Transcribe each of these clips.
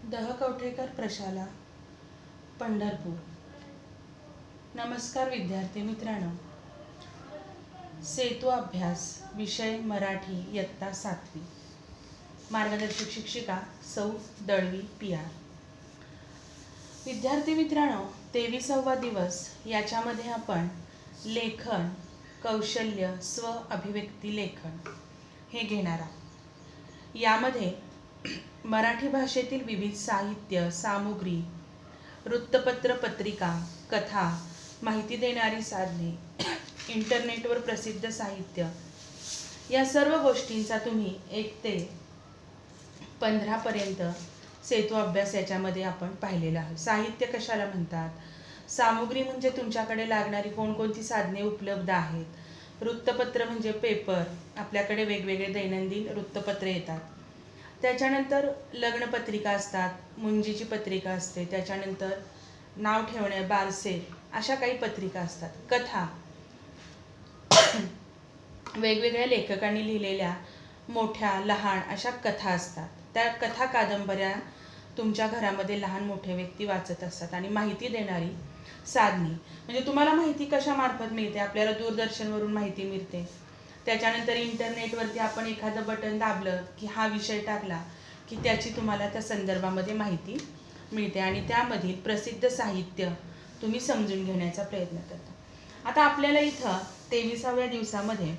दहकवठेकर प्रशाला, पंढरपूर. नमस्कार विद्यार्थी मित्रांनो. सेतू अभ्यास विषय मराठी इयत्ता 7वी. मार्गदर्शक शिक्षिका सौ दळवी PR. विद्यार्थी मित्रांनो, 23वा दिवस याच्यामध्ये आपण लेखन कौशल्य स्व अभिव्यक्ती लेखन हे घेणार आहोत. यामध्ये मराठी भाषेतील विविध साहित्य सामुग्री, वृत्तपत्र पत्रिका, कथा, माहिती देणारी साधने, इंटरनेटवर प्रसिद्ध साहित्य या सर्व गोष्टींचा तुम्ही 1 ते 15 पर्यंत सेतू अभ्यास याच्यामध्ये आपण पाहिलेला आहे. साहित्य कशाला म्हणतात, सामुग्री म्हणजे तुमच्याकडे लागणारी कोणकोणती साधने उपलब्ध आहेत, वृत्तपत्र म्हणजे पेपर, आपल्याकडे वेगवेगळे दैनंदिन वृत्तपत्रे येतात, त्याच्यानंतर लग्नपत्रिका असतात, मुंजीची पत्रिका असते, त्याच्यानंतर नाव ठेवणे बारसे अशा काही पत्रिका असतात, कथा वेगवेगळ्या लेखकांनी लिहिलेल्या मोठ्या लहान अशा कथा असतात. त्या कथा कादंबऱ्या तुमच्या घरामध्ये लहान मोठे व्यक्ती वाचत असतात. आणि माहिती देणारी साधने म्हणजे तुम्हाला माहिती कशामार्फत मिळते, आपल्याला दूरदर्शनवरून माहिती मिळते, त्याच्यानंतर इंटरनेटवरती आपण एखादं बटन दाबलं की हा विषय टाकला की त्याची तुम्हाला त्या संदर्भामध्ये माहिती मिळते आणि त्यामधील प्रसिद्ध साहित्य तुम्ही समजून घेण्याचा प्रयत्न करता. आता आपल्याला इथं 23व्या दिवसामध्ये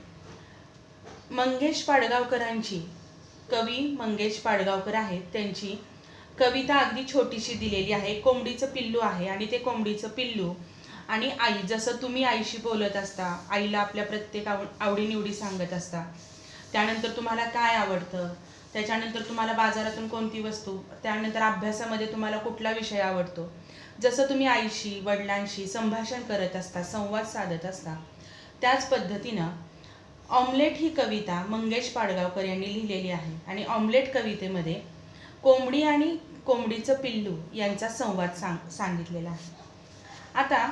मंगेश पाडगावकरांची, कवी मंगेश पाडगावकर आहेत, त्यांची कविता अगदी छोटीशी दिलेली आहे. कोंबडीचं पिल्लू आहे आणि ते कोंबडीचं पिल्लू आणि आई, जसं तुम्ही आईशी बोलत असता, आईला आपल्या प्रत्येक आवडीनिवडी सांगत असता, त्यानंतर तुम्हाला काय आवडतं, त्याच्यानंतर तुम्हाला बाजारातून कोणती वस्तू, त्यानंतर अभ्यासामध्ये तुम्हाला कुठला विषय आवडतो, जसं तुम्ही आईशी वडिलांशी संभाषण करत असता, संवाद साधत असता, त्याच पद्धतीनं ऑमलेट ही कविता मंगेश पाडगावकर यांनी लिहिलेली आहे. आणि ऑमलेट कवितेमध्ये कोंबडी आणि कोंबडीचं पिल्लू यांचा संवाद सांगितलेला आहे. आता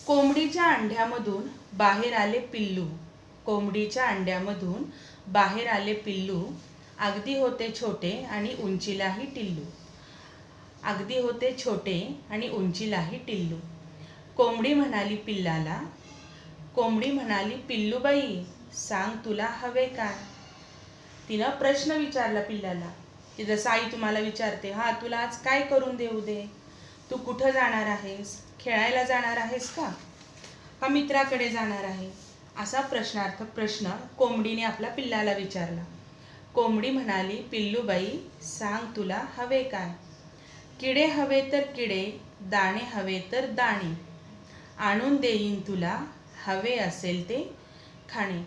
कोंबडीच्या अंड्यामधून बाहेर आले पिल्लू, कोंबडीच्या अंड्यामधून बाहेर आले पिल्लू, अगदी होते छोटे आणि उंचीलाही टिल्लू, अगदी होते छोटे आणि उंचीलाही टिल्लू. कोंबडी म्हणाली पिल्लाला, कोंबडी म्हणाली पिल्लूबाई सांग तुला हवे काय. तिनं प्रश्न विचारला पिल्लाला की जसं आई तुम्हाला विचारते, हा तुला आज काय करून देऊ दे, तू कुठं जाणार आहेस, खेळायला जाणार आहेस का मित्राकडे जाणार आहे, असा प्रश्नार्थक प्रश्न कोंबडीने आपल्या पिल्लाला विचारला. कोंबडी म्हणाली पिल्लूबाई सांग तुला हवे काय. किडे हवे तर किडे, दाणे हवे तर दाणे, आणून देईन तुला हवे असेल ते खाणे.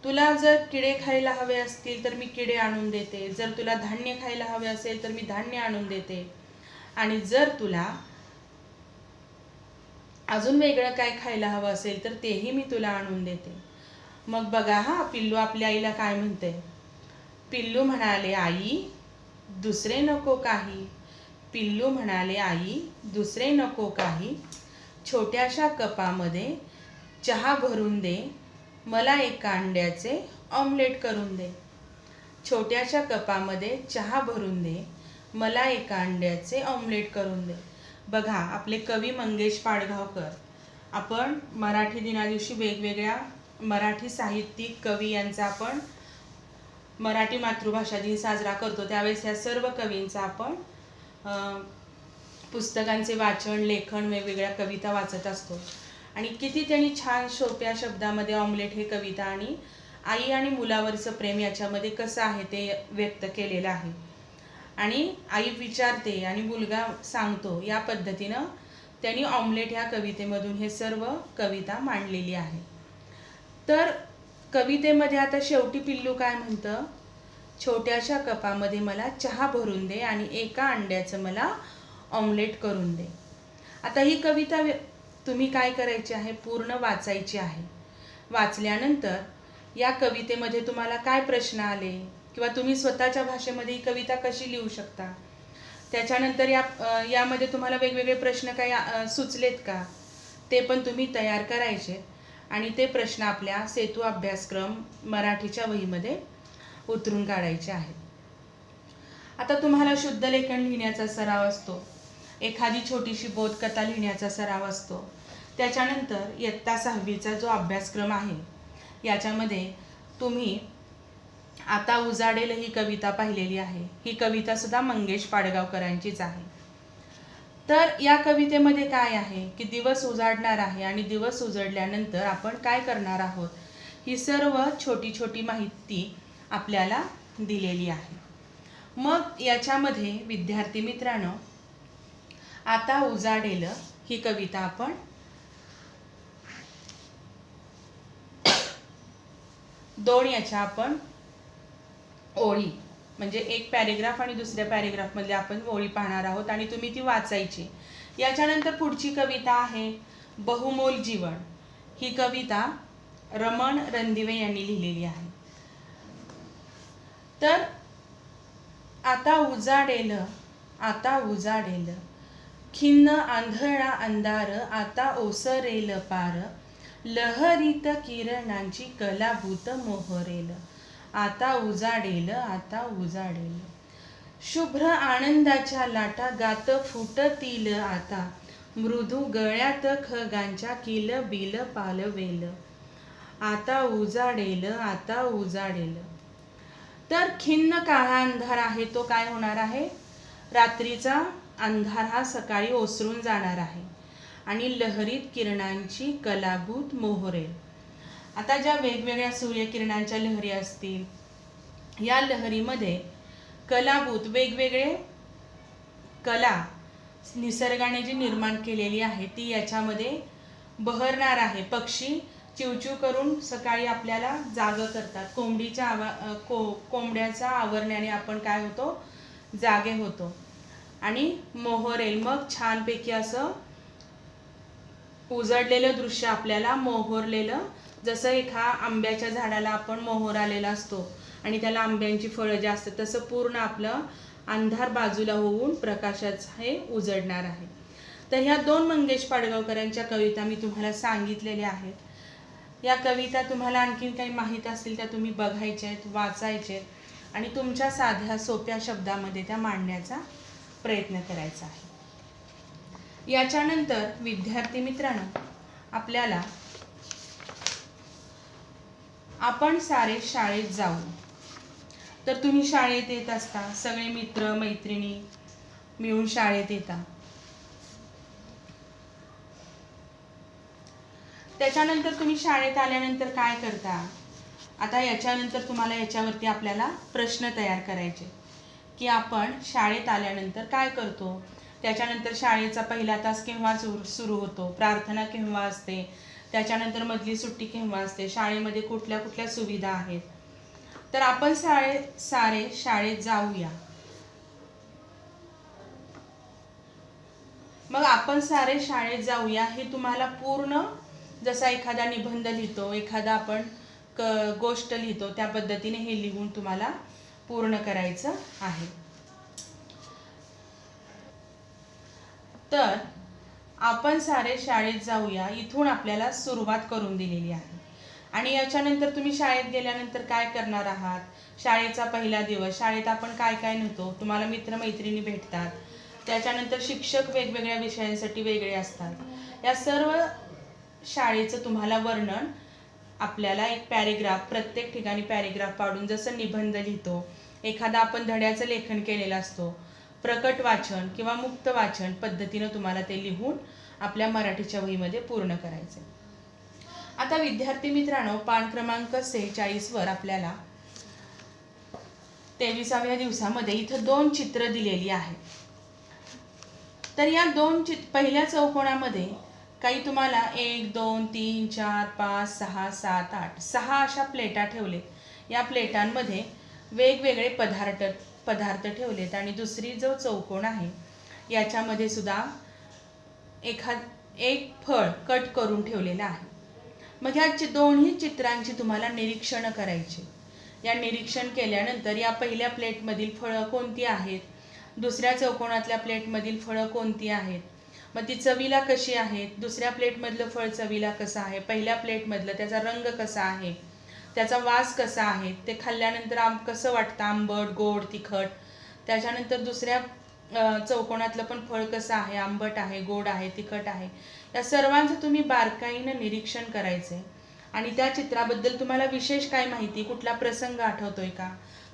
तुला जर किडे खायला हवे असतील तर मी किडे आणून देते, जर तुला धान्य खायला हवे असेल तर मी धान्य आणून देते, आणि जर तुला अजून वेगळं काय खायला हवं असेल तर तेही मी तुला आणून देते. मग बघा हा पिल्लू आपल्या आईला काय म्हणते. पिल्लू म्हणाले आई दुसरे नको काही, पिल्लू म्हणाले आई दुसरे नको काही, छोट्याशा कपामध्ये चहा भरून दे, मला एका अंड्याचे ऑमलेट करून दे. छोट्याशा कपामध्ये चहा भरून दे, मला एका अंड्याचे ऑमलेट करून दे. बघा आपले कवी मंगेश पाडगावकर, आपण मराठी दिनादिवशी वेगवेगळ्या मराठी साहित्यिक कवी यांचा आपण मराठी मातृभाषा दिन साजरा करतो, त्यावेळेस ह्या सर्व कवींचा आपण पुस्तकांचे वाचन लेखन वेगवेगळ्या कविता वाचत असतो. आणि किती त्यांनी छान सोप्या शब्दामध्ये ऑमलेट हे कविता आणि आई आणि मुलावरचं प्रेम याच्यामध्ये कसं आहे ते व्यक्त केलेलं आहे. आणि आई विचारते आणि मुलगा सांगतो, या पद्धतीनं त्यांनी ऑमलेट ह्या कवितेमधून हे सर्व कविता मांडलेली आहे. तर कवितेमध्ये आता शेवटी पिल्लू काय म्हणतं, छोट्याशा कपामध्ये मला चहा भरून दे आणि एका अंड्याचं मला ऑमलेट करून दे. आता ही कविता तुम्ही काय करायची आहे, पूर्ण वाचायची आहे. वाचल्यानंतर या कवितेमध्ये तुम्हाला काय प्रश्न आले किंवा तुम्ही स्वतःच्या भाषेमध्ये ही कविता कशी लिहू शकता, त्याच्यानंतर यामध्ये तुम्हाला वेगवेगळे प्रश्न काही सुचलेत का ते पण तुम्ही तयार करायचे आणि ते प्रश्न आपल्या सेतू अभ्यासक्रम मराठीच्या वहीमध्ये उतरून काढायचे आहेत. आता तुम्हाला शुद्ध लेखन लिहिण्याचा सराव असतो, एखादी छोटीशी बोधकथा लिहिण्याचा सराव असतो. त्याच्यानंतर इयत्ता 6वीचा जो अभ्यासक्रम आहे याच्यामध्ये तुम्ही आता उजाडेल ही कविता पाहिलेली आहे. ही कविता सुद्धा मंगेश पाडगावकरांचीच आहे. तर या कवितेमध्ये काय आहे की दिवस उजाडणार आहे आणि दिवस उजडल्यानंतर आपण काय करणार आहोत ही सर्व छोटी छोटी माहिती आपल्याला दिलेली आहे. मग याच्यामध्ये विद्यार्थी मित्रांनो, आता उजाडेल ही कविता आपण दोन याच्या आपण ओळी म्हणजे एक पॅरेग्राफ आणि दुसऱ्या पॅरेग्राफमधले आपण ओळी पाहणार आहोत आणि तुम्ही ती वाचायची. याच्यानंतर पुढची कविता आहे बहुमोल जीवन. ही कविता रमण रणदिवे यांनी लिहिलेली आहे. तर आता उजाडेल, आता उजाडेल, खिन्न आंधळा अंधार आता ओसरेल पार, लहरीत किरणांची कलाभूत मोहरेल. आता उजाडेल, आता उजाडेल, शुभ्र आनंदाच्या लाटा गात फुटतील आता, मृदू गळ्यात खगांच्या किल बिल पालवेल. आता उजाडेल, आता उजाडेल. तर खिन्न काळा अंधार आहे तो काय होणार आहे, रात्रीचा अंधार हा सकाळी ओसरून जाणार आहे आणि लहरीत किरणांची कलाभूत मोहरेल. आता ज्या वेगवेगळ्या सूर्यकिरणांच्या लहरी असतील, या लहरीमध्ये कलाभूत वेगवेगळे कला निसर्गाने जी निर्माण केलेली आहे ती याच्यामध्ये बहरणार आहे. पक्षी चिवचिव करून सकाळी आपल्याला जाग करतात. कोंबड्याचा आवरण्याने आपण काय होतो, जागे होतो. आणि मोहरेल, मग छानपैकी असं उजडलेलं दृश्य आपल्याला मोहरलेलं, जसं एका आंब्याच्या झाडाला आपण मोहर आलेला असतो आणि त्याला आंब्यांची फळं जी असतात तसं पूर्ण आपलं अंधार बाजूला होऊन प्रकाशाचं हे उजडणार आहे. तर ह्या दोन मंगेश पाडगावकरांच्या कविता मी तुम्हाला सांगितलेल्या आहेत. या कविता तुम्हाला आणखीन काही माहीत असतील त्या तुम्ही बघायच्या आहेत, वाचायच्या आहेत आणि तुमच्या साध्या सोप्या शब्दामध्ये त्या मांडण्याचा प्रयत्न करायचा आहे. याच्यानंतर विद्यार्थी मित्रांनो, आपल्याला आपण सारे शाळेत जाऊ. तर तुम्ही शाळेत येत असता, सगळे मित्र मैत्रिणी मिळून शाळेत येता. त्याच्यानंतर तुम्ही शाळेत आल्यानंतर काय करता, आता याच्यानंतर तुम्हाला याच्यावरती आपल्याला प्रश्न तयार करायचे की आपण शाळेत आल्यानंतर काय करतो. त्याच्यानंतर शाळेचा पहिला तास केव्हा सुरू होतो, प्रार्थना केव्हा असते, त्याच्यानंतर मधली सुट्टी केव्हा असते, शाळेमध्ये कुठल्या कुठल्या सुविधा आहेत. तर आपण सारे शाळेत जाऊया. मग आपण सारे शाळेत जाऊया हे तुम्हाला पूर्ण जसा एखादा निबंध लिहितो, एखादा आपण गोष्ट लिहितो त्या पद्धतीने हे लिहून तुम्हाला पूर्ण करायचं आहे. तर आपण सारे शाळेत जाऊया इथून आपल्याला सुरुवात करून दिलेली आहे. आणि याच्यानंतर तुम्ही शाळेत गेल्यानंतर काय करणार आहात, शाळेचा पहिला दिवस, शाळेत आपण काय काय नव्हतो, तुम्हाला मित्रमैत्रिणी भेटतात. त्याच्यानंतर शिक्षक वेगवेगळ्या विषयांसाठी वेगळे असतात. या सर्व शाळेचं तुम्हाला वर्णन आपल्याला एक पॅरेग्राफ, प्रत्येक ठिकाणी पॅरेग्राफ पाडून जसं निबंध लिहितो, एखादा आपण धड्याचं लेखन केलेलं असतो, प्रकट वाचन किंवा मुक्त वाचन पद्धतीनं तुम्हाला ते लिहून आपल्या मराठीच्या वहीमध्ये पूर्ण करायचे. आता विद्यार्थी मित्रांनो, पान क्रमांक 46 वर आपल्याला 23व्या दिवसामध्ये इथं 2 चित्र दिलेली आहेत. तर या 2 पहिल्या चौकोनामध्ये काही तुम्हाला 1 2 3 4 5 6 7 8 6 अशा प्लेटा ठेवलेत. या प्लेटांमध्ये वेगवेगळे पदार्थ ठेवलेत आणि दुसरी जो चौकोन आहे याच्यामध्ये सुद्धा एक फळ कट करून ठेवलेलं आहे. मग ह्या दोन्ही चित्रांची तुम्हाला निरीक्षण करायची. या निरीक्षण केल्यानंतर या पहिल्या प्लेटमधील फळं कोणती आहेत, दुसऱ्या चौकोनातल्या प्लेटमधील फळं कोणती आहेत, मग ती चवीला कशी आहेत, दुसऱ्या प्लेटमधलं फळ चवीला कसं आहे, पहिल्या प्लेटमधलं त्याचा रंग कसा आहे, त्याचा वास कसा आहे, ते खाल्ल्यानंतर कसं वाटतं, आंबट गोड तिखट, त्याच्यानंतर दुसऱ्या चौकोनातलं पण फळ कसं आहे, आंबट आहे, गोड आहे, तिखट आहे, या सर्वांचं तुम्ही बारकाईनं निरीक्षण करायचं आहे. आणि त्या चित्राबद्दल तुम्हाला विशेष काय माहिती, कुठला प्रसंग आठवतोय का,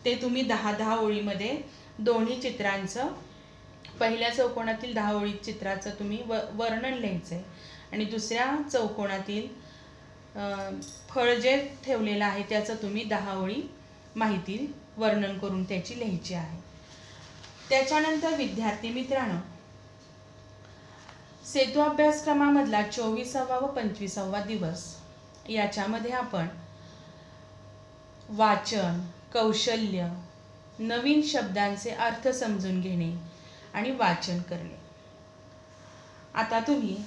ते तुम्ही 10-10 ओळीमध्ये दोन्ही चित्रांचं, पहिल्या चौकोनातील 10 ओळी चित्राचं तुम्ही वर्णन लिहायचं आहे. आणि दुसऱ्या चौकोनातील फळ जे ठेवलेलं आहे त्याचं तुम्ही 10 ओळी माहिती वर्णन करून त्याची लिहायची आहे. त्याच्यानंतर विद्यार्थी मित्रांनो, सेतू अभ्यासक्रमामधला 24वा व 25वा दिवस याच्यामध्ये आपण वाचन, कौशल्य, नवीन शब्दांचे अर्थ समजून घेणे आणि वाचन करणे. आता तुम्ही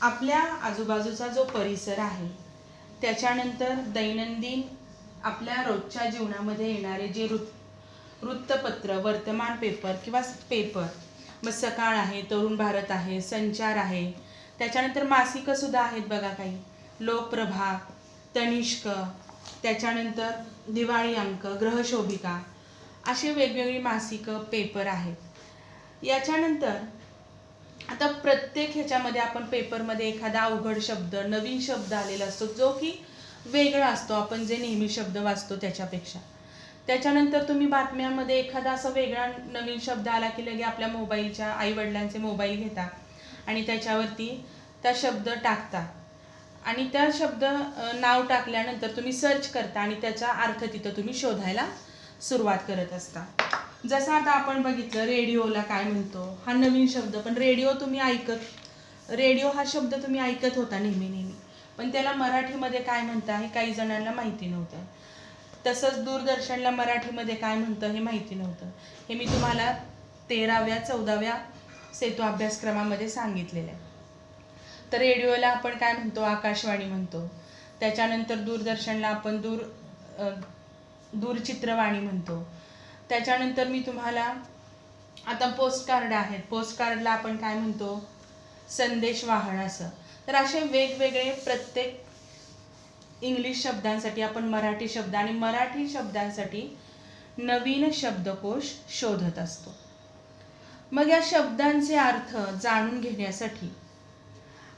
आपल्या आजूबाजूचा जो परिसर आहे, त्याच्यानंतर दैनंदिन आपल्या रोजच्या जीवनामध्ये येणारे जे वृत्तपत्र, वर्तमान पेपर किंवा पेपर, मग सकाळ आहे, तरुण भारत आहे, संचार आहे, त्याच्यानंतर मासिकं सुद्धा आहेत बघा काही, लोकप्रभा, तनिष्क, त्याच्यानंतर दिवाळी अंक, ग्रहशोभिका, अशी वेगवेगळी मासिकं, पेपर आहेत. याच्यानंतर आता प्रत्येक ह्याच्यामध्ये आपण पेपरमध्ये एखादा अवघड शब्द, नवीन शब्द आलेला असतो जो की वेगळा असतो आपण जे नेहमी शब्द वाचतो त्याच्यापेक्षा. त्याच्यानंतर तुम्ही बातम्यांमध्ये एखादा असा वेगळा नवीन शब्द आला की लगे आपल्या मोबाईलच्या, आईवडिलांचे मोबाईल घेता आणि त्याच्यावरती त्या शब्द टाकता आणि त्या शब्द नाव टाकल्यानंतर तुम्ही सर्च करता आणि त्याचा अर्थ तिथं तुम्ही शोधायला सुरुवात करत असता. जसं आता आपण बघितलं रेडिओला काय म्हणतो, हा नवीन शब्द, पण रेडिओ हा शब्द तुम्ही ऐकत होता नेहमी, पण त्याला मराठीमध्ये काय म्हणता हे काही जणांना माहिती नव्हतं. तसंच दूरदर्शनला मराठीमध्ये काय म्हणतं हे माहिती नव्हतं. हे मी तुम्हाला 13व्या-14व्या सेतू अभ्यासक्रमामध्ये सांगितलेलं आहे. तर रेडिओला आपण काय म्हणतो, आकाशवाणी म्हणतो. त्याच्यानंतर दूरदर्शनला आपण दूरचित्रवाणी म्हणतो. त्याच्यानंतर मी तुम्हाला आता पोस्टकार्ड आहेत, पोस्टकार्डला आपण काय म्हणतो, संदेशवाहन असं. तर असे वेगवेगळे प्रत्येक इंग्लिश शब्दांसाठी आपण मराठी शब्द आणि मराठी शब्दांसाठी नवीन शब्दकोश शोधत असतो. मग या शब्दांचे अर्थ जाणून घेण्यासाठी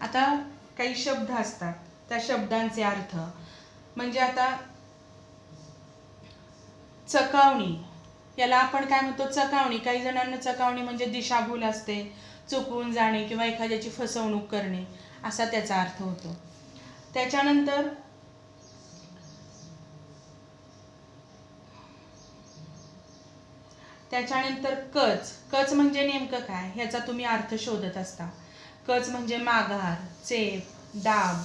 आता काही शब्द असतात, त्या शब्दांचे अर्थ म्हणजे आता चकावणी, याला आपण काय म्हणतो, चकावणी. काही जणांना चकावणी म्हणजे दिशाभूल असते, चुकवून जाणे किंवा एखाद्याची फसवणूक करणे असा त्याचा अर्थ होतो. त्याच्यानंतर कच म्हणजे नेमकं काय ह्याचा तुम्ही अर्थ शोधत असता. कच म्हणजे माघार, चेप, दाब.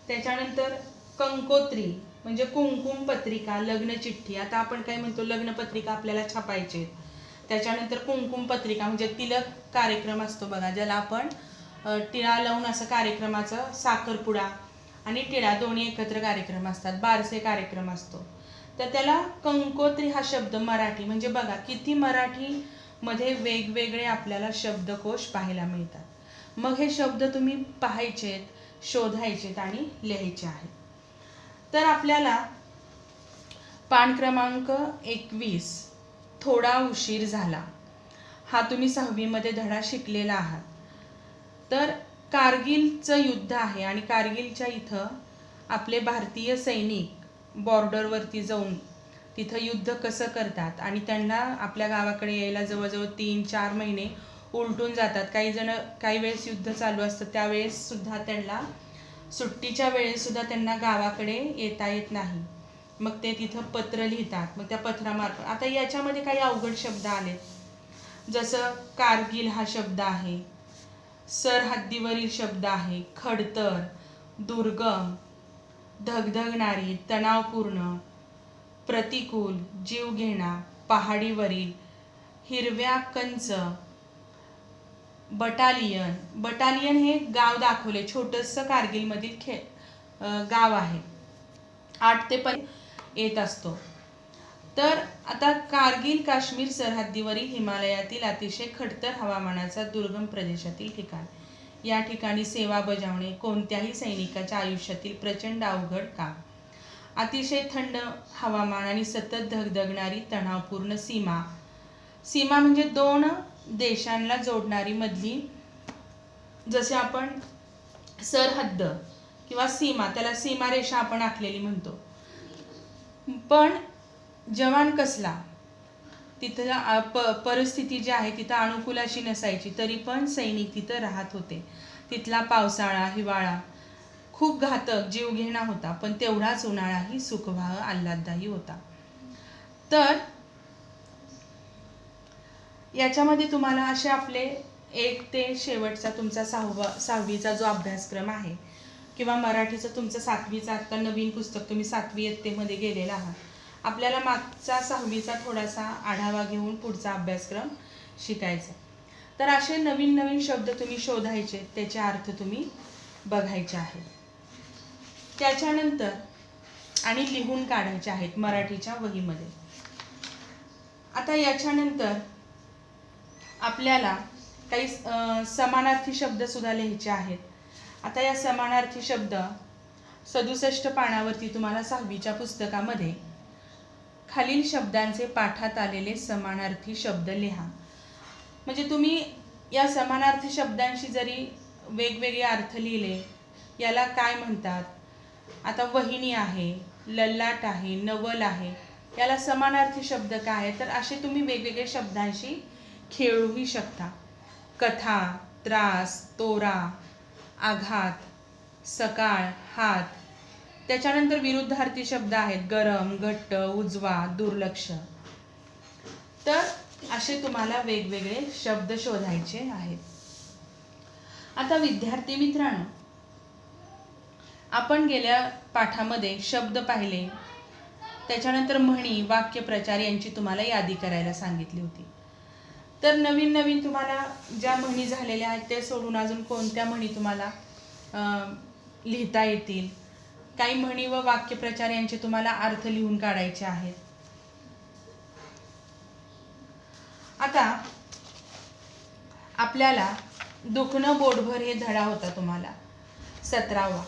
त्याच्यानंतर कंकोत्री म्हणजे कुंकुम पत्रिका, लग्न चिठ्ठी. आता आपण काय म्हणतो, लग्न पत्रिका आपल्याला छापायचे. त्याच्यानंतर कुंकुम पत्रिका म्हणजे तिलक कार्यक्रम असतो बघा, ज्याला आपण टिळा लावून असं कार्यक्रमाचं, साखरपुडा आणि टिळा दोन्ही एकत्र कार्यक्रम असतात, बारसे कार्यक्रम असतो. तर त्याला कंकोत्री हा शब्द मराठी म्हणजे बघा किती मराठीमध्ये वेगवेगळे आपल्याला शब्दकोश पाहायला मिळतात. मग हे शब्द तुम्ही पाहायचेत, शोधायचेत आणि लिहायचे आहेत. तर आपल्याला पान क्रमांक 21 थोडा उशीर झाला हा तुम्ही 6वीमध्ये धडा शिकलेला आहात. तर कारगिलचं युद्ध आहे आणि कारगिलच्या इथं आपले भारतीय सैनिक बॉर्डरवरती जाऊन तिथं युद्ध कसं करतात आणि त्यांना आपल्या गावाकडे यायला जवळजवळ 3-4 महिने उलटून जातात. काही वेळेस युद्ध चालू असतं त्यावेळेस सुद्धा त्यांना, सुट्टीच्या वेळेस सुद्धा त्यांना गावाकडे येता येत नाही. मग ते तिथं पत्र लिहितात, मग त्या पत्रामार्फत. आता याच्यामध्ये काही अवघड शब्द आले, जसं कारगिल हा शब्द आहे, सरहद्दीवरील शब्द आहे, खडतर, दुर्गम, धगधगणारी, तणावपूर्ण, प्रतिकूल, जीवघेणा, पहाडीवरील, हिरव्या कंच, बटालियन हे गाव दाखवले, छोटंसं कारगिलमधील गाव आहे, 8 ते 5 येत असतो. तर आता कारगिल काश्मीर सरहद्दीवरील हिमालयातील अतिशय खडतर हवामानाचा दुर्गम प्रदेशातील ठिकाण. या ठिकाणी सेवा बजावणे कोणत्याही सैनिकाच्या आयुष्यातील प्रचंड अवघड काम. अतिशय थंड हवामान आणि सतत धगधगणारी तणावपूर्ण सीमा. सीमा म्हणजे दोन देशांना जोडणारी मधली, जसे आपण सरहद्द किंवा सीमा, त्याला सीमारेषा आपण आखलेली म्हणतो. पण जवान कसला, तिथं परिस्थिती जी आहे तिथं अनुकूल अशी नसायची, तरी पण सैनिक तिथं राहत होते. तिथला पावसाळा, हिवाळा खूप घातक जीवघेणा होता, पण तेवढाच उन्हाळाही सुखवाह आल्हाददायी होता. तर याच्यामध्ये तुम्हाला असे आपले 1 ते शेवटचा तुमचा 6वीचा जो अभ्यासक्रम आहे, किंवा मराठीचं तुमचं 7वीचा, आता नवीन पुस्तक तुम्ही 7वी इयत्तेमध्ये गेलेला आहात, आपल्याला मागचा 6वीचा थोडासा आढावा घेऊन पुढचा अभ्यासक्रम शिकायचा. तर असे नवीन नवीन शब्द तुम्ही शोधायचे, त्याचे अर्थ तुम्ही बघायचे आहेत. त्याच्यानंतर आणि लिहून काढायचे आहेत मराठीच्या वहीमध्ये. आता याच्यानंतर आपल्याला काही समानार्थी शब्द सुद्धा लिहायचे आहेत. आता या समानार्थी शब्द 67 पानावरती तुम्हाला 6वीच्या पुस्तकामध्ये खालील शब्दांचे पाठात आलेले समानार्थी शब्द लिहा. म्हणजे तुम्ही या समानार्थी शब्दांशी जरी वेगवेगळे अर्थ लिहिले, याला काय म्हणतात, आता वहिनी आहे, ललाट आहे, नवल आहे, याला समानार्थी शब्द काय आहे, तर असे तुम्ही वेगवेगळे शब्दांशी खेळूही शकता. कथा, त्रास, तोरा, आघात, सकाळ, हात. त्याच्यानंतर विरुद्धार्थी शब्द आहेत गरम, घट्ट, उजवा, दुर्लक्ष. तर असे तुम्हाला वेगवेगळे शब्द शोधायचे आहेत. आता विद्यार्थी मित्रांनो, आपण गेल्या पाठामध्ये शब्द पाहिले, त्याच्यानंतर म्हणी, वाक्यप्रचार यांची तुम्हाला यादी करायला सांगितली होती. तर नवीन नवीन तुम्हाला ज्या म्हणी झालेल्या आहेत ते सोडून अजून कोणत्या म्हणी तुम्हाला लिहिता येतील, काही म्हणी व वाक्यप्रचार यांचे तुम्हाला अर्थ लिहून काढायचे आहेत. आता आपल्याला दुखणं बोटभर हे धडा होता तुम्हाला 17वा.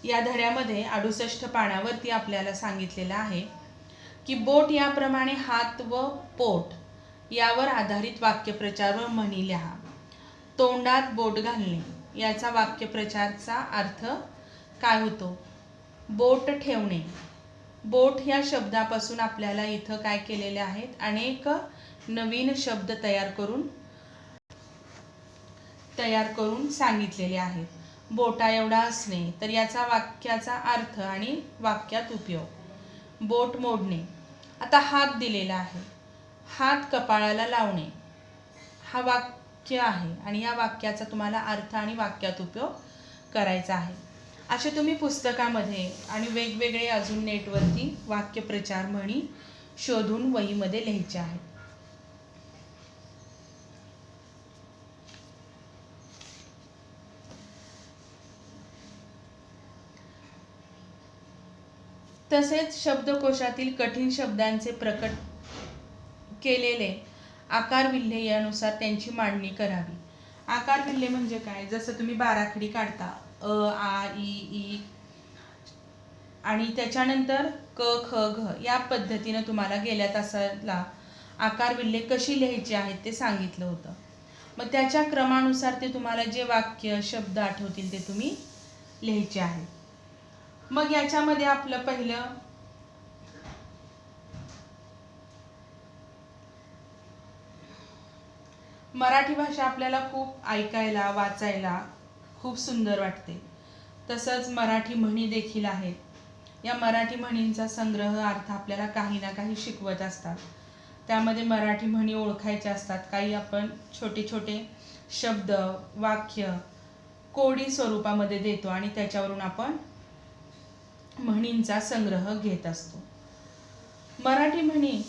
या धड्यामध्ये 68 पानावरती आपल्याला सांगितलेलं आहे की बोट याप्रमाणे हात व पोट यावर आधारित वाक्यप्रचार व म्हणी लिहा. तोंडात बोट घालणे याचा वाक्यप्रचारचा अर्थ काय होतो? बोट ठेवणे. बोट या शब्दापासून आपल्याला इथं काय केलेले आहेत, अनेक नवीन शब्द तयार करून सांगितलेले आहेत. बोटा एवढा असणे, तर याचा वाक्याचा अर्थ आणि वाक्यात उपयोग. बोट मोडणे. आता हात दिलेला आहे, हात कपाळाला लावणे हा वाक्य आहे आणि या वाक्याचा तुम्हाला अर्थ आणि वाक्यात उपयोग करायचा आहे. असे तुम्ही पुस्तकामध्ये आणि वेगवेगळे अजून नेटवरती वाक्यप्रचार म्हणी शोधून वहीमध्ये लिहायचे आहेत. तसेच शब्दकोशातील कठीण शब्दांचे प्रकट केलेले आकारविल्हे यानुसार त्यांची मांडणी करावी. आकारविल्हे म्हणजे काय? जसं तुम्ही बाराखडी काढता, अ, आ, इ, ई आणि त्याच्यानंतर क, ख, घ या पद्धतीनं तुम्हाला गेल्या तासाला आकारविल्हे कशी लिहायची आहेत ते सांगितलं होतं. मग त्याच्या क्रमानुसार ते तुम्हाला जे वाक्य शब्द आठवतील ते तुम्ही लिहायचे आहे. मग याच्यामध्ये आपलं पहिलं मराठी भाषा आपल्याला खूप ऐकायला वाचायला खूप सुंदर वाटते. तसंच मराठी म्हणी देखील आहेत. या मराठी म्हणींचा संग्रह अर्थ आपल्याला काही ना काही शिकवत असतात. त्यामध्ये मराठी म्हणी ओळखायच्या असतात. काही आपण छोटे छोटे शब्द वाक्य कोडी स्वरूपामध्ये देतो आणि त्याच्यावरून आपण म्हणींचा संग्रह घेत असतो. मराठी म्हणी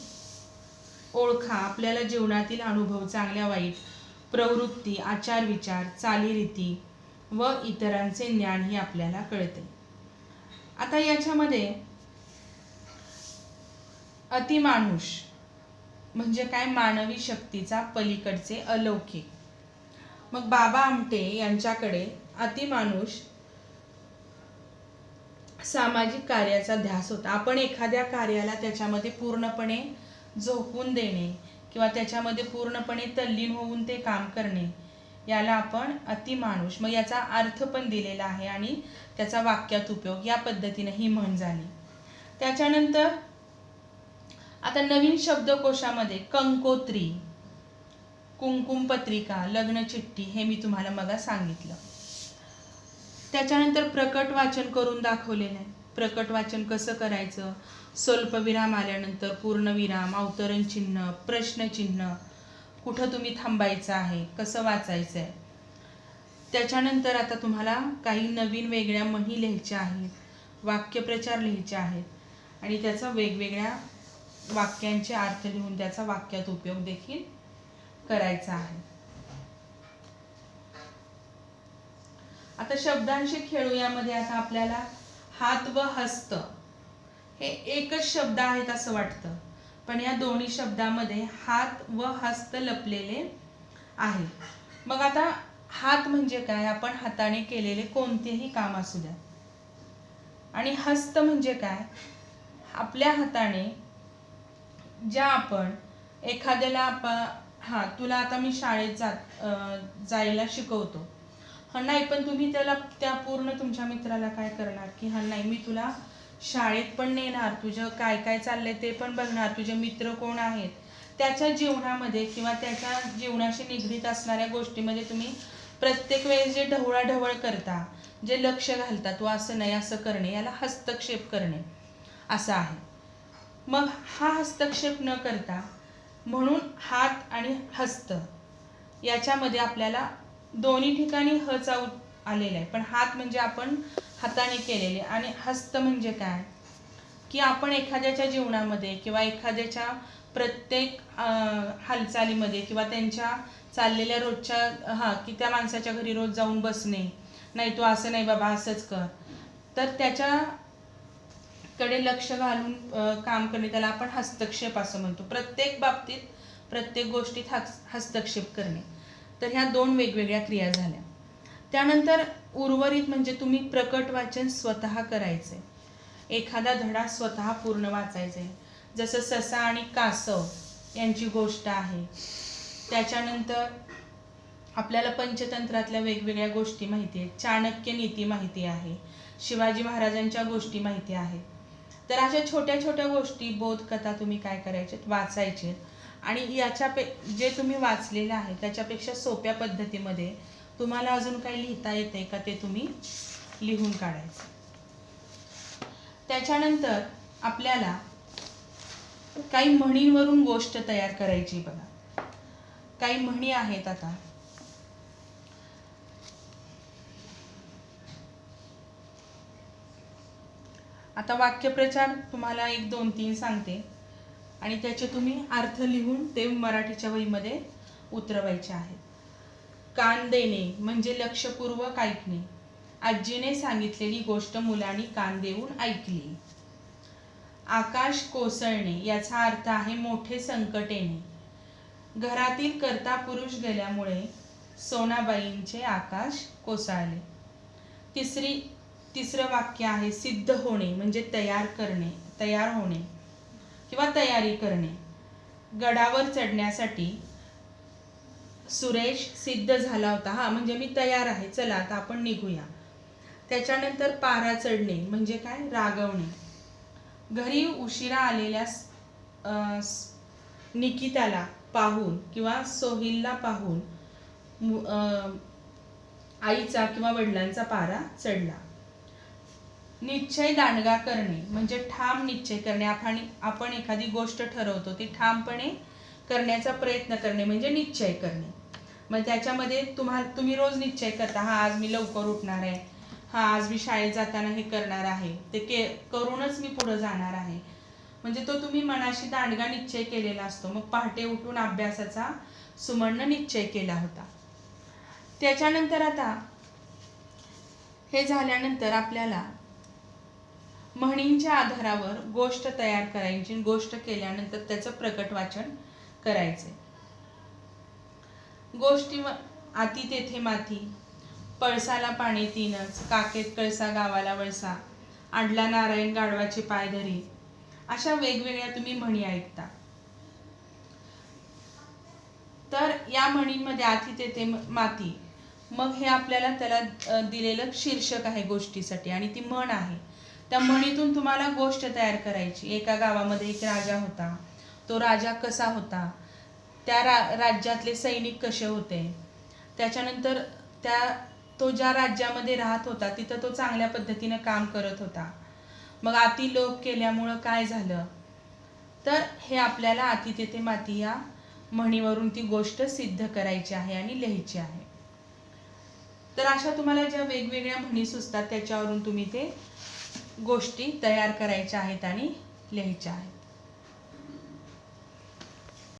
ओळखा आपल्याला जीवनातील अनुभव, चांगल्या वाईट प्रवृत्ती, आचार विचार, चालीरीती व इतरांचे ज्ञान ही आपल्याला कळते. आता याच्यामध्ये अतिमानुष म्हणजे काय? मानवी शक्तीचा पलीकडचे अलौकिक. मग बाबा आमटे यांच्याकडे अतिमानुष सामाजिक कार्याचा ध्यास होता. आपण एखाद्या कार्याला त्याच्यामध्ये पूर्णपणे झोकून देणे किंवा त्याच्यामध्ये पूर्णपणे तल्लीन होऊन ते काम करणे, याला आपण अतिमानुष. मग याचा अर्थ पण दिलेला आहे आणि त्याचा वाक्यात उपयोग या पद्धतीने ही म्हण झाली. त्याच्यानंतर आता नवीन शब्दकोशामध्ये कंकोत्री, कुंकुम पत्रिका, लग्न चिठ्ठी हे मी तुम्हाला मग सांगितलं. त्याच्यानंतर प्रकट वाचन करून दाखवलेलं आहे. प्रकट वाचन कसं करायचं, स्वल्पविराम आल्यानंतर पूर्णविराम, अवतरण चिन्ह, प्रश्नचिन्ह, कुठं तुम्ही थांबायचं आहे, कसं वाचायचं आहे. त्याच्यानंतर आता तुम्हाला काही नवीन वेगळ्या म्हणी लिहायच्या आहेत, वाक्यप्रचार लिहायचे आहेत आणि त्याचा वेगवेगळ्या वाक्यांचे अर्थ लिहून त्याचा वाक्यात उपयोग देखील करायचा आहे. आता शब्दांशी खेळू. यामध्ये आता आपल्याला हात व हस्त हे एकच शब्द आहेत असं वाटतं, पण या दोन्ही शब्दामध्ये हात व हस्त लपलेले आहे. मग आता हात म्हणजे काय, आपण हाताने केलेले कोणतेही काम असू द्या. आणि हस्त म्हणजे काय, आपल्या हाताने ज्या आपण एखाद्याला हा तुला आता मी शाळेत जायला शिकवतो, हा नाही पण तुम्ही त्या पूर्ण तुमच्या मित्राला काय करणार की हा नाही मी तुला शाळेत पण नेणार, तुझं काय काय चाललंय ते पण बघणार, तुझे मित्र कोण आहेत, त्याच्या जीवनामध्ये किंवा त्याच्या जीवनाशी निगडीत असणाऱ्या गोष्टीमध्ये तुम्ही प्रत्येक वेळेस जे ढवळाढवळ करता, जे लक्ष घालता, तू असं नाही असं करणे, याला हस्तक्षेप करणे असं आहे. मग हा हस्तक्षेप न करता म्हणून हात आणि हस्त याच्यामध्ये आपल्याला दोन्ही ठिकाणी हचा आलेला आहे. पण हात म्हणजे आपण हाताने केलेले आणि हस्त म्हणजे काय की आपण एखाद्याच्या जीवनामध्ये किंवा एखाद्याच्या प्रत्येक हालचालीमध्ये किंवा त्यांच्या चाललेल्या रोजच्या की त्या माणसाच्या घरी रोज जाऊन बसणे, नाही तू असं नाही बाबा असंच कर, तर त्याच्याकडे लक्ष घालून काम करणे, त्याला आपण हस्तक्षेप असं म्हणतो. प्रत्येक बाबतीत प्रत्येक गोष्टीत हस्तक्षेप करणे. तर ह्या दोन वेगवेगळ्या क्रिया झाल्या. त्यानंतर उर्वरित म्हणजे तुम्ही प्रकट वाचन स्वतः करायचे, एखादा धडा स्वतः पूर्ण वाचायचे. जसं ससा आणि कासव यांची गोष्ट आहे. त्याच्यानंतर आपल्याला पंचतंत्रातल्या वेगवेगळ्या गोष्टी माहिती आहेत, चाणक्य नीती माहिती आहे, शिवाजी महाराजांच्या गोष्टी माहिती आहेत. तर अशा छोट्या छोट्या गोष्टी बोधकथा तुम्ही काय करायचे, वाचायचे आणि जे तुम्ही वाचलेलं आहे त्याच्यापेक्षा सोप्या पद्धतीमध्ये तुम्हाला अजून काही लिहिता येते का ते तुम्ही लिहून काढायचं. त्याच्यानंतर आपल्याला काही म्हणींवरून गोष्ट तयार करायची. बघा काही म्हणी आहेत. आता वाक्यप्रचार तुम्हाला 1, 2, 3 सांगते आणि त्याचे तुम्ही अर्थ लिहून ते मराठीच्या वहीमध्ये उतरवायचे आहेत. कान देणे म्हणजे लक्षपूर्वक ऐकणे. आजीने सांगितलेली गोष्ट मुलांनी कान देऊन ऐकली. आकाश कोसळणे याचा अर्थ आहे मोठे संकट येणे. घरातील कर्ता पुरुष गेल्यामुळे सोनाबाईंचे आकाश कोसळले. तिसरं वाक्य आहे सिद्ध होणे म्हणजे तयार होणे किंवा तयारी करणे. गडावर चढण्यासाठी सुरेश सिद्ध झाला होता, म्हणजे मी तयार आहे, चला आता आपण निघूया. त्याच्यानंतर पारा चढणे म्हणजे काय, रागवणे. घरी उशिरा आलेल्या निकिताला पाहून किंवा सोहिलला पाहून आईचा किंवा वडिलांचा पारा चढला. निश्चय दांडगा करणे म्हणजे ठाम निश्चय करणे. आपण एखादी गोष्ट ठरवतो ती ठामपणे करण्याचा प्रयत्न करणे म्हणजे निश्चय करणे. मग त्याच्यामध्ये तुम्ही रोज निश्चय करता, हा आज मी लवकर उठणार आहे, हा आज मी शाळेत जाताना हे करणार आहे, ते करूनच मी पुढे जाणार आहे. म्हणजे तो तुम्ही मनाशी दांडगा निश्चय केलेला असतो. मग पहाटे उठून अभ्यासाचा सुमन निश्चय केला होता. त्याच्यानंतर आता हे झाल्यानंतर आपल्याला म्हणींच्या आधारावर गोष्ट तयार करायची. गोष्ट केल्यानंतर त्याचं प्रकट वाचन करायचे. गोष्टी आती तेथे माती, पळसाला पाणी तीनच, काकेत कळसा गावाला वळसा, आणला नारायण गाढवाचे पाय धरी, अशा वेगवेगळ्या तुम्ही म्हणी ऐकता. तर या म्हणींमध्ये आती तेथे माती, मग हे आपल्याला त्याला दिलेलं शीर्षक आहे गोष्टीसाठी आणि ती म्हण आहे. त्या म्हणीतून तुम्हाला गोष्ट तयार करायची. एका गावामध्ये एक राजा होता. तो राजा कसा होता, त्या राज्यातले सैनिक कसे होते, त्याच्यानंतर तो ज्या राज्यामध्ये राहत होता तिथं तो चांगल्या पद्धतीनं काम करत होता. मग अति लोभ केल्यामुळं काय झालं, तर हे आपल्याला अति तेथे माती या म्हणीवरून ती गोष्ट सिद्ध करायची आहे आणि लिहायची आहे. तर अशा तुम्हाला ज्या वेगवेगळ्या म्हणी सुचतात त्याच्यावरून तुम्ही ते गोष्टी तयार करायच्या आहेत आणि लिहायच्या आहेत.